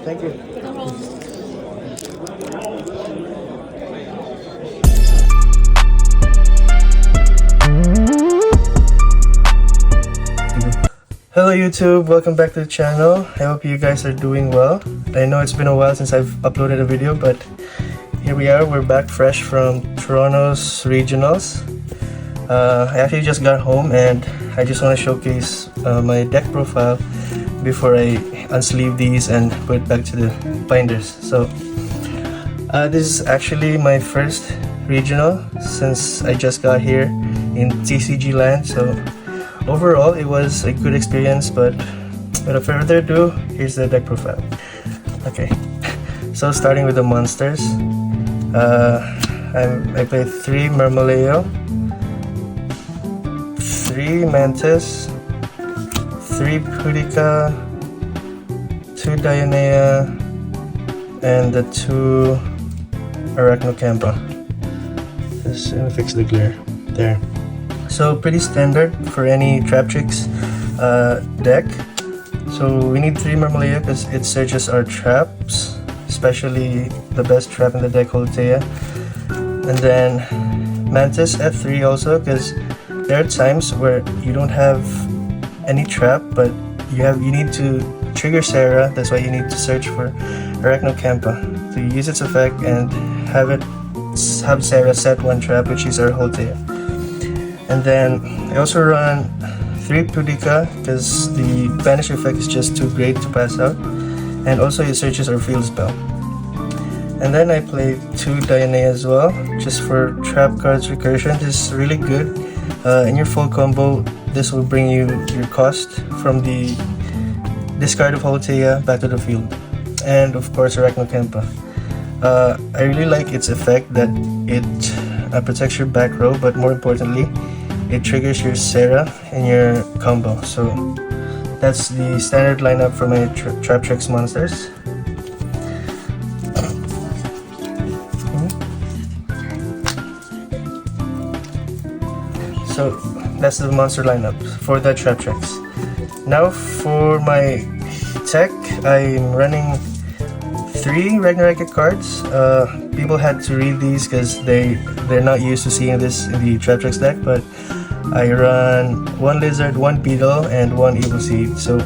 Thank you. Hello YouTube, welcome back to the channel. I hope you guys are doing well. I know it's been a while since I've uploaded a video, but here we are. We're back fresh from Toronto's regionals. I actually just got home and I just want to showcase my deck profile before I unsleeve these and put it back to the binders. So this is actually my first regional since I just got here in TCG land. So overall it was a good experience, but without further ado, here's the deck profile. Okay, so starting with the monsters, I played 3 Marmaleo, 3 Mantis, 3 Pudica, 2 Dionea, and the 2 Arachnocampa. Just let me fix the glare there. So pretty standard for any Traptrix deck. So we need 3 Marmaleo because it searches our traps, especially the best trap in the deck, Holtea. And then Mantis at 3 also, because there are times where you don't have any trap, but you need to trigger Sarah. That's why you need to search for Arachnocampa to use its effect and have Sarah set 1 trap, which is our Holtea. And then I also run 3 Pudica because the banish effect is just too great to pass out, and also it searches our field spell. And then I play 2 Dionea as well, just for trap cards recursion. This is really good. In your full combo, this will bring you your cost from the discard of Holtea back to the field. And of course Arachnocampa. I really like its effect that it protects your back row, but more importantly, it triggers your Sarah in your combo. So that's the standard lineup for my Traptrix monsters. So that's the monster lineup for the Traptrix. Now for my tech, I'm running 3 Ragnaraika cards. People had to read these because they're not used to seeing this in the Traptrix deck, but I run 1 Lizard, 1 Beetle, and 1 Evil Seed. So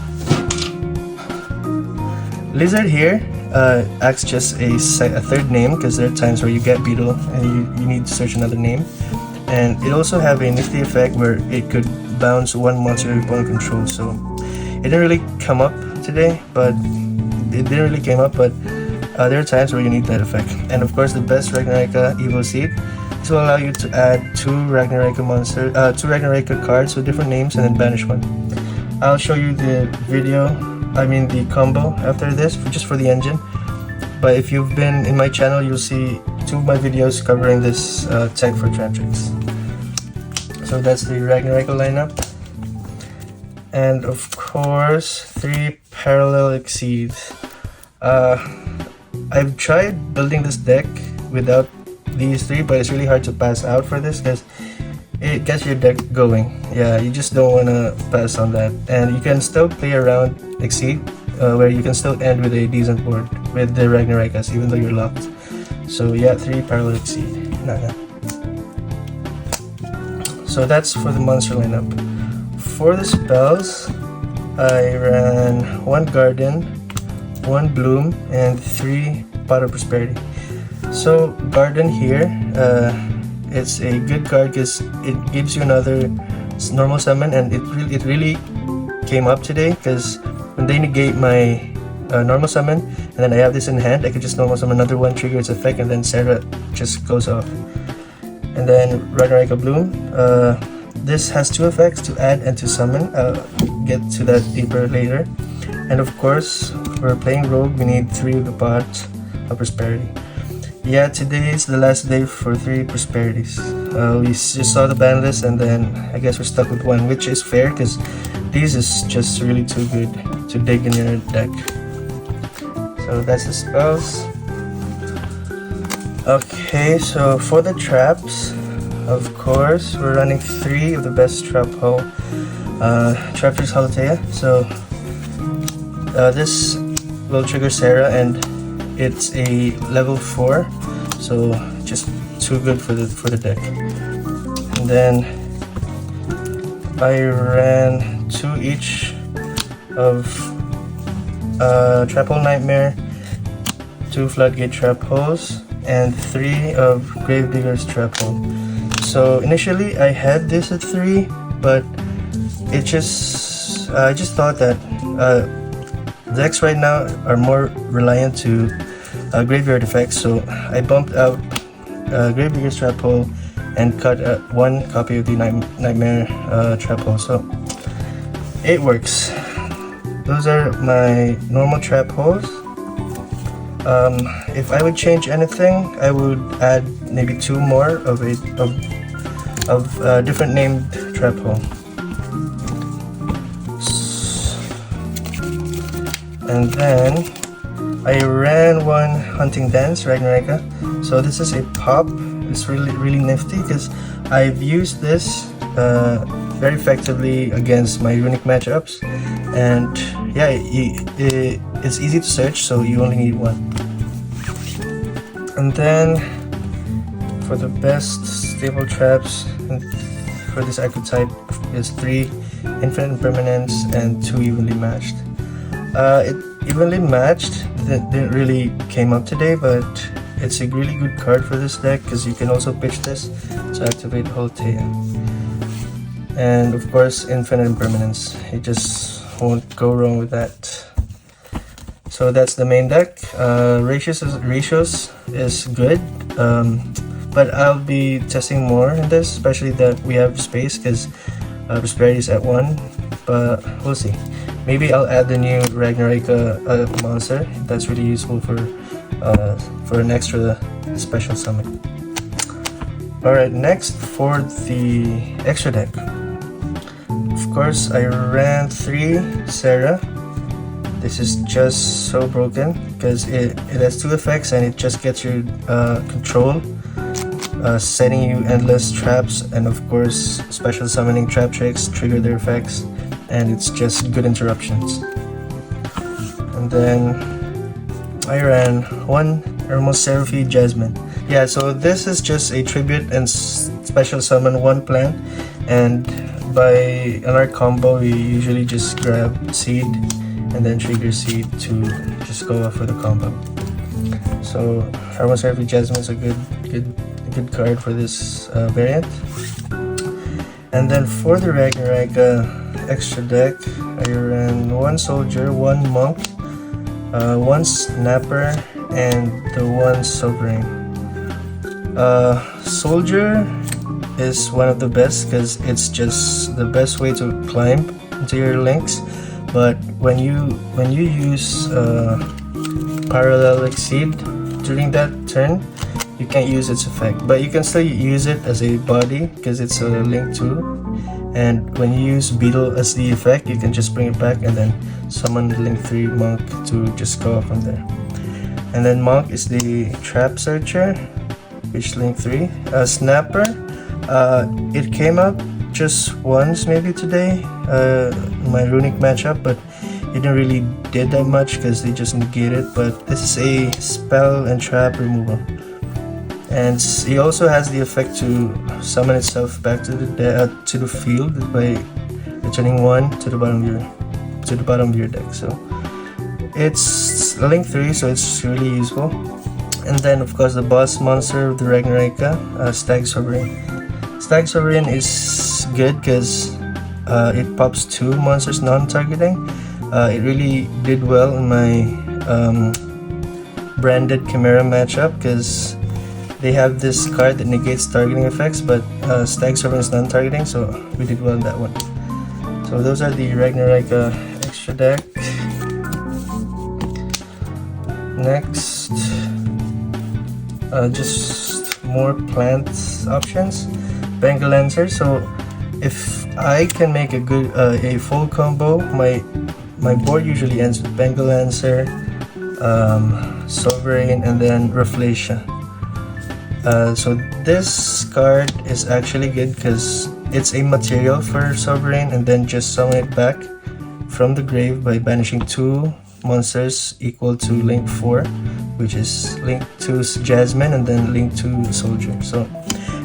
Lizard here acts just a 3rd name, because there are times where you get Beetle and you need to search another name. And it also have a nifty effect where it could bounce 1 monster your opponent controls. So it didn't really come up today, but there are times where you need that effect. And of course, the best Ragnaraika Evil Seed. This will allow you to add 2 Ragnaraika cards with different names and then banish 1. I'll show you the the combo after this, just for the engine. But if you've been in my channel, you'll see 2 of my videos covering this tech for Traptrix. So that's the Ragnaraika lineup. And of course, 3 Parallel Exceeds. I've tried building this deck without these 3, but it's really hard to pass out for this because it gets your deck going. Yeah, you just don't want to pass on that. And you can still play around Exceed, where you can still end with a decent board with the Ragnaraikas, even though you're locked. So yeah, 3 Parallel Exceed. So that's for the monster lineup. For the spells, I ran 1 Garden, 1 Bloom, and 3 Pot of Prosperity. So Garden here, it's a good card because it gives you another normal summon, and it really came up today because when they negate my normal summon and then I have this in hand, I could just normal summon another 1, trigger its effect, and then Sarah just goes off. And then Ragnaraika Bloom, this has 2 effects, to add and to summon. I'll get to that deeper later. And of course, we're playing Rogue, we need 3 of the Pot of Prosperity. Yeah, today is the last day for 3 Prosperities. We just saw the ban list, and then I guess we're stuck with 1, which is fair because this is just really too good to dig in your deck. So that's the spells. Okay, so for the traps, of course, we're running 3 of the best trap hole. Traptrix Ragnaraika. So this will trigger Sarah, and it's a level 4, so just too good for the deck. And then I ran 2 each of Trap Hole Nightmare, 2 Floodgate Trap Holes, and 3 of Gravedigger's Trap Hole. So initially I had this at 3, but I just thought that decks right now are more reliant to graveyard effects, so I bumped out Gravedigger's Trap Hole and cut 1 copy of the Nightmare Trap Hole. So it works. Those are my normal trap holes. If I would change anything, I would add maybe 2 more of different named trap hole. And then I ran 1 Hunting Dance Ragnaraika. So this is a pop. It's really nifty because I've used this very effectively against my runic matchups, and yeah, it's easy to search, so you only need 1. And then for the best stable traps for this archetype is 3 Infinite Impermanence and 2 Evenly Matched. It evenly matched didn't really came up today, but it's a really good card for this deck because you can also pitch this to activate Holtea. And of course, Infinite Impermanence. You just won't go wrong with that. So that's the main deck. Ratios is good, but I'll be testing more in this, especially that we have space because Prosperity is at 1, but we'll see. Maybe I'll add the new Ragnaraika monster. That's really useful for an extra special summon. Alright, next for the extra deck. Of course, I ran 3 Sarah. This is just so broken because it has 2 effects and it just gets your control, setting you endless traps, and of course special summoning Traptrix, trigger their effects, and it's just good interruptions. And then I ran 1 Hermos Seraphy Jasmine. Yeah, so this is just a tribute and special summon 1 plant, and by an art combo we usually just grab Seed and then trigger Seed to just go off for the combo. So Hermos Seraphy Jasmine is a good card for this variant. And then for the Ragnaraika extra deck, I ran 1 Soldier, 1 Monk, 1 Snapper, and the 1 Sovereign. Soldier is one of the best because it's just the best way to climb into your links. But when you use Parallel Exceed during that turn, you can't use its effect. But you can still use it as a body because it's a link too. And when you use Beetle as the effect, you can just bring it back and then summon Link 3 Monk to just go off from there. And then Monk is the Trap Searcher, which Link 3. Snapper, it came up just once maybe today, my runic matchup, but it didn't really did that much because they just negate it. But this is a spell and trap removal, and it also has the effect to summon itself back to the field by returning 1 to the bottom of your deck. So it's Link 3, so it's really useful. And then of course the boss monster of the Ragnaraika, Stag Sovereign. Stag Sovereign is good because it pops 2 monsters non-targeting. It really did well in my branded Chimera matchup because they have this card that negates targeting effects, but Stag Sovereign is non-targeting, so we did well in that one. So those are the Ragnaraika extra deck. Next, just more plant options. Bengal Lancer. So if I can make a good a full combo, my board usually ends with Bengal Lancer, Sovereign, and then Reflation. So this card is actually good because it's a material for Sovereign, and then just summon it back from the grave by banishing 2 monsters equal to link 4, which is link to Jasmine and then link to Soldier. So,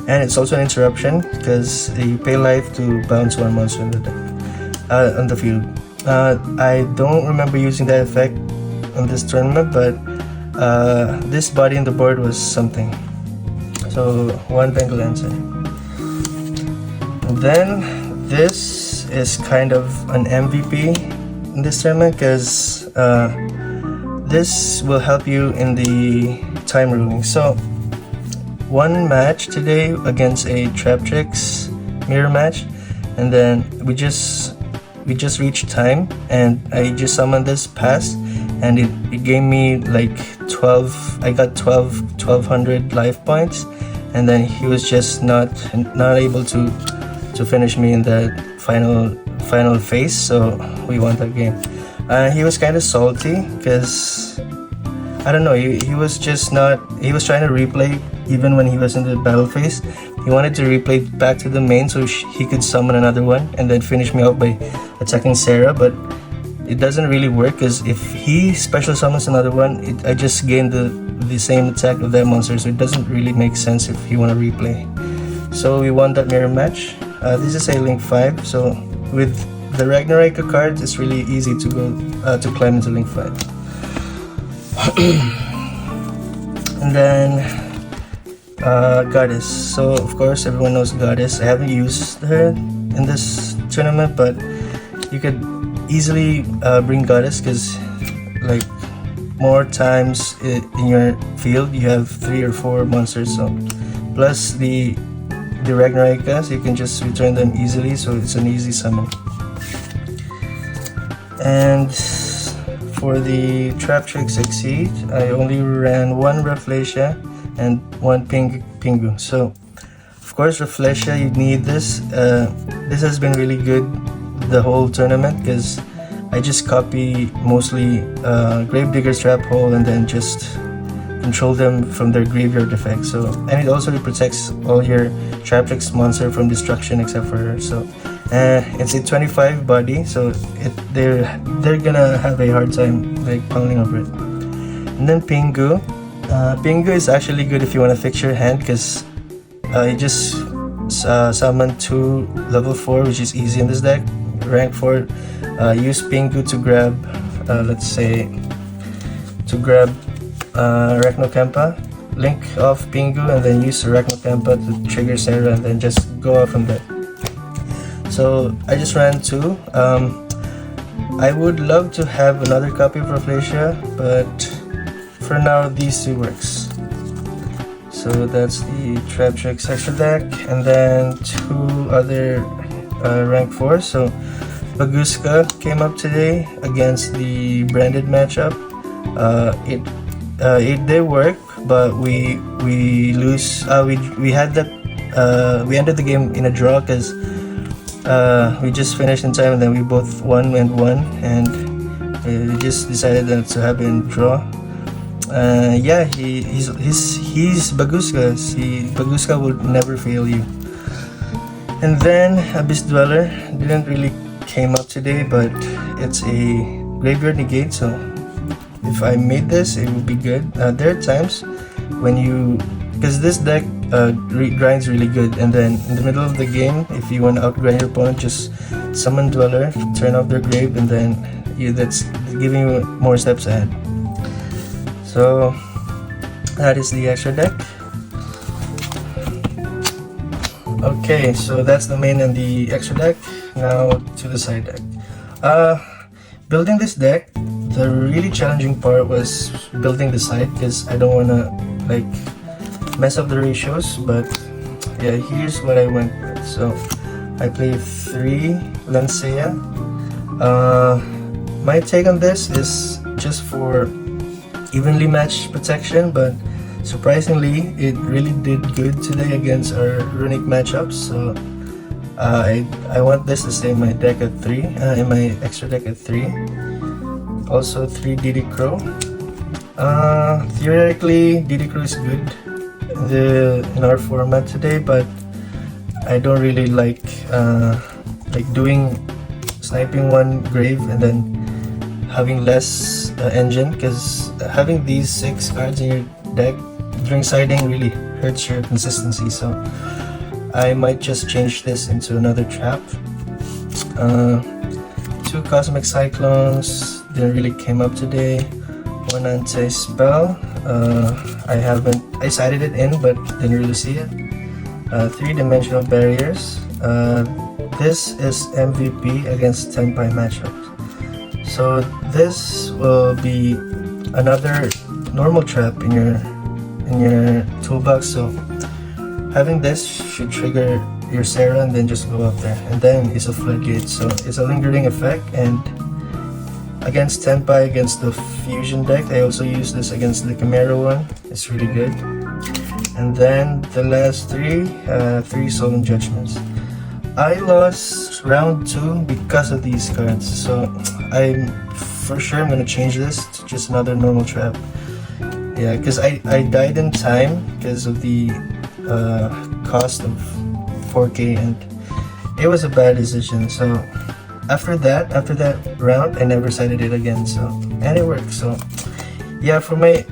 and it's also an interruption because you pay life to bounce 1 monster in the deck, on the field. I don't remember using that effect on this tournament, but this body in the board was something. So 1 Bengal answer. Then this is kind of an MVP in this tournament because this will help you in the time ruling. So 1 match today against a Traptrix mirror match, and then we just reached time, and I just summoned this pass, and it gave me like 12. I got 1200 life points, and then he was just not able to finish me in that final phase, so we won that game. He was kind of salty because I don't know, he was just not, he was trying to replay even when he was in the battle phase. He wanted to replay back to the main so he could summon another one and then finish me out by attacking Sarah, but it doesn't really work because if he special summons another one, I just gained the same attack of that monster, so it doesn't really make sense if you want to replay. So we won that mirror match. This is a link 5, so with the Ragnaraika cards, it's really easy to go to climb into link 5. And then Goddess. So of course everyone knows Goddess. I haven't used her in this tournament, but you could easily bring Goddess because like more times in your field you have 3 or 4 monsters, so plus the Ragnaraika, so you can just return them easily, so it's an easy summon. And for the Traptrix Exceed, I only ran 1 Rafflesia and 1 Pingu. So of course Rafflesia, you need this. This has been really good the whole tournament because I just copy mostly Gravedigger's Trap Hole and then just control them from their graveyard effect. So, and it also protects all your Traptrix monster from destruction except for her. So it's a 25 body, so they're gonna have a hard time like pounding over it. And then Pingu. Pingu is actually good if you want to fix your hand because you just summon 2 level 4, which is easy in this deck. Rank 4, use Pingu to grab, let's say, Ragnaraka, link off Pingu, and then use Ragnaraka to trigger Sarah, and then just go off from there. So I just ran 2. I would love to have another copy of Rafflesia, but for now these 2 works. So that's the Traptrix extra deck, and then 2 other rank 4. So Baguska came up today against the branded matchup. It did work, but we lose. We had that. We ended the game in a draw because we just finished in time, and then we both won and won, and we just decided to have a draw. Yeah, he's Baguska. Baguska will never fail you. And then Abyss Dweller didn't really came up today, but it's a graveyard negate, so if I made this, it would be good. There are times when because this deck grinds really good, and then in the middle of the game, if you want to outgrind your opponent, just summon Dweller, turn off their grave, and then that's giving you more steps ahead. So that is the extra deck. Okay, so that's the main and the extra deck. Now to the side deck. Building this deck, the really challenging part was building the side because I don't want to like mess up the ratios, but yeah, here's what I went with. So I played 3 Lancea. My take on this is just for evenly matched protection, but surprisingly it really did good today against our runic matchups. So I want this to stay in my deck at 3, in my extra deck at 3. Also 3 DD Crow. Theoretically DD Crow is good in our format today, but I don't really like doing sniping one grave and then having less engine, because having these 6 cards in your deck during siding really hurts your consistency. So I might just change this into another trap. 2 Cosmic Cyclones didn't really came up today. 1 anti-spell. I sided it in but didn't really see it. 3-dimensional barriers. This is MVP against Tenpai matchups. So this will be another normal trap in your toolbox. So having this should trigger your Sarah and then just go up there, and then it's a floodgate. So it's a lingering effect, and against Tenpai, against the fusion deck, I also use this against the Chimera one. It's really good. And then the last 3 Solemn Judgments. I lost round 2 because of these cards, so I'm for sure gonna change this to just another normal trap. Yeah, because I died in time because of the cost of 4K, and it was a bad decision. So after that round, I never sided it again. So, and it worked. So yeah, for my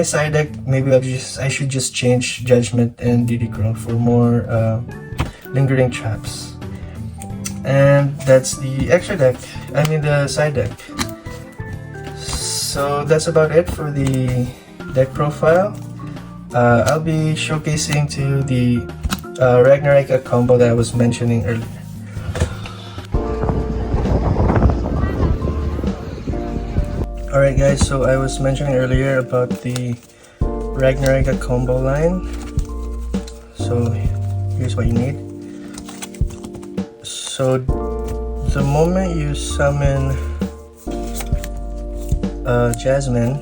side deck, maybe I should just change Judgment and DD Crown for more lingering traps. And that's the extra deck. I mean the side deck. So that's about it for the deck profile. I'll be showcasing to you the Ragnaraika combo that I was mentioning earlier. Alright guys, so I was mentioning earlier about the Ragnaraika combo line. So here's what you need. So the moment you summon Jasmine,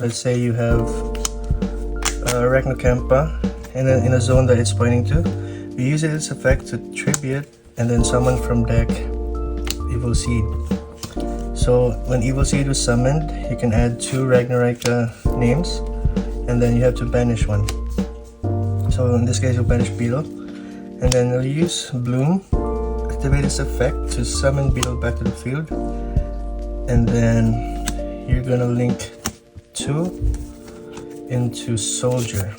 let's say you have Ragnarkampa in a zone that it's pointing to, we use its effect to tribute and then summon from deck Evil Seed. So when Evil Seed was summoned, you can add 2 Ragnaraika names, and then you have to banish one. So in this case, you'll banish Beetle, and then you'll use Bloom, activate its effect to summon Beetle back to the field, and then you're gonna link 2 into Soldier,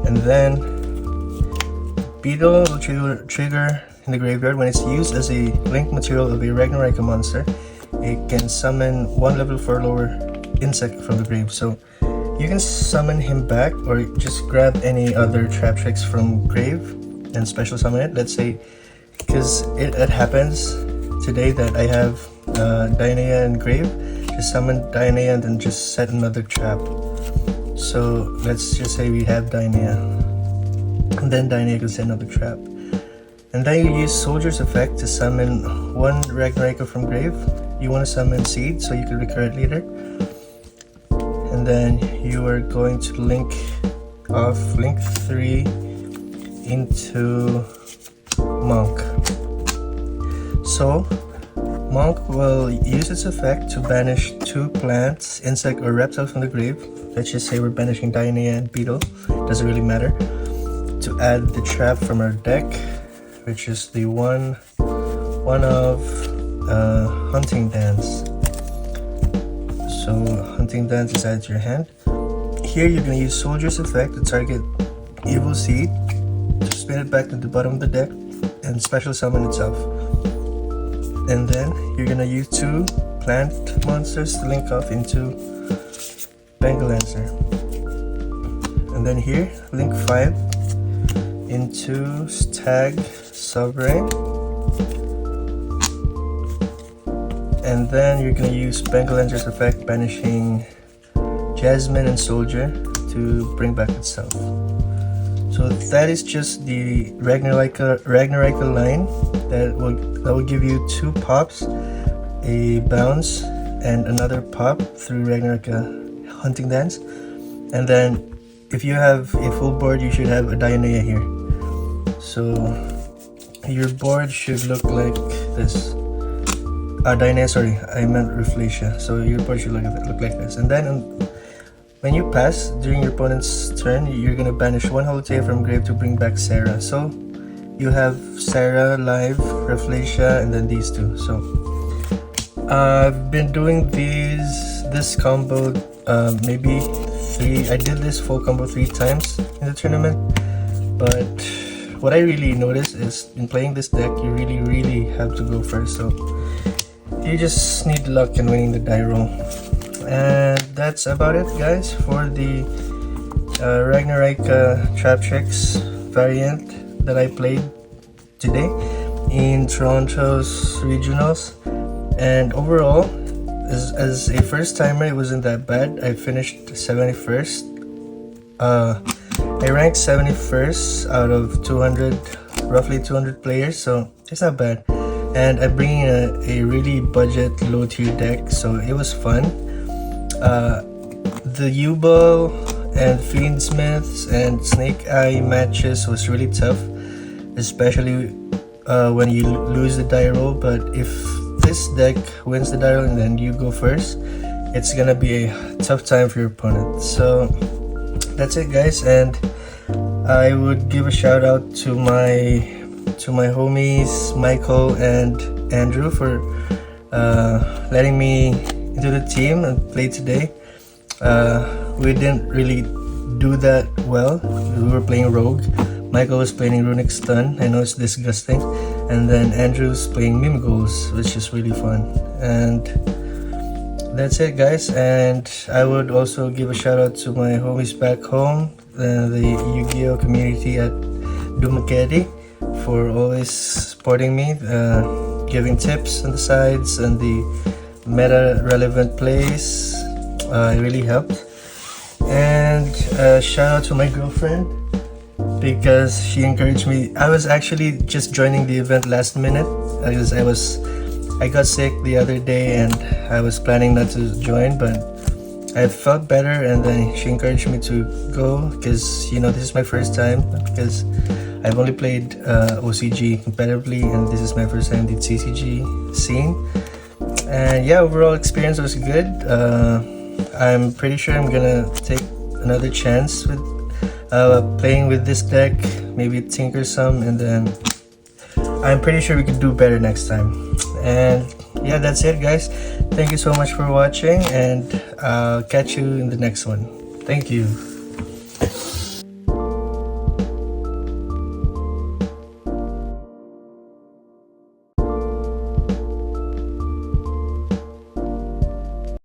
and then Beetle will trigger in the graveyard. When it's used as a link material of a Ragnaraika monster, it can summon 1 level 4 lower insect from the grave. So you can summon him back, or just grab any other Traptrix from grave and special summon it. Let's say, because it happens today that I have Dionea in grave, just summon Dionea and then just set another trap. So let's just say we have Dionea, and then Dionea can set another trap. And then you use Soldier's effect to summon 1 Ragnaraka from grave. You want to summon Seed so you can recur it later. And then you are going to link 3 into Monk. So Monk will use its effect to banish 2 plants, insect, or reptile from the grave. Let's just say we're banishing Dionea and Beetle, doesn't really matter. To add the trap from our deck, which is the one of Hunting Dance. So Hunting Dance is added to your hand. Here you're going to use Soldier's effect to target Evil Seed, to spin it back to the bottom of the deck, and special summon itself. And then you're going to use 2 plant monsters to link off into Bengal Lancer. And then here, link 5 into Stag Sovereign, and then you're going to use Bengal Lancer's effect, banishing Jasmine and Soldier to bring back itself. So that is just the Ragnaraika line that will give you 2 pops, a bounce, and another pop through Ragnaraka Hunting Dance. And then if you have a full board, you should have a Dionea here. So your board should look like this. Dionea, sorry, I meant Rafflesia. So your board should look like this. And then when you pass during your opponent's turn, you're gonna banish one holotail from grave to bring back Sarah. So you have Sarah, Live, Reflecia, and then these two. So I've been doing this combo maybe three. I did this full combo 3 times in the tournament, but what I really noticed is in playing this deck, you really have to go first. So you just need luck in winning the die roll. And that's about it, guys, for the Ragnaraika Traptrix variant that I played today in Toronto's regionals. And overall, as a first timer, it wasn't that bad. I finished 71st. I ranked 71st out of 200, roughly 200 players, so it's not bad. And I'm bringing a really budget low tier deck, so it was fun. The U-Ball and Fiendsmiths and Snake Eye matches was really tough, especially when you lose the die roll. But if this deck wins the die roll and then you go first, it's gonna be a tough time for your opponent. So that's it, guys, and I would give a shout out to my homies Michael and Andrew for letting me into the team and play today. We didn't really do that well. We were playing Rogue. Michael was playing Runic Stun. I know it's disgusting. And then Andrew's playing Mimigos, which is really fun. And that's it, guys. And I would also give a shout out to my homies back home, the Yu-Gi-Oh community at Dumakedi, for always supporting me, giving tips on the sides and the meta relevant plays. It really helped. And shout out to my girlfriend, because she encouraged me. I was actually just joining the event last minute because I got sick the other day and I was planning not to join, but I felt better, and then she encouraged me to go because, you know, this is my first time, because I've only played OCG competitively and this is my first time in the TCG scene. And yeah, overall experience was good. I'm pretty sure I'm gonna take another chance with playing with this deck, maybe tinker some, and then I'm pretty sure we could do better next time. And yeah, that's it, guys. Thank you so much for watching, and I'll catch you in the next one. Thank you.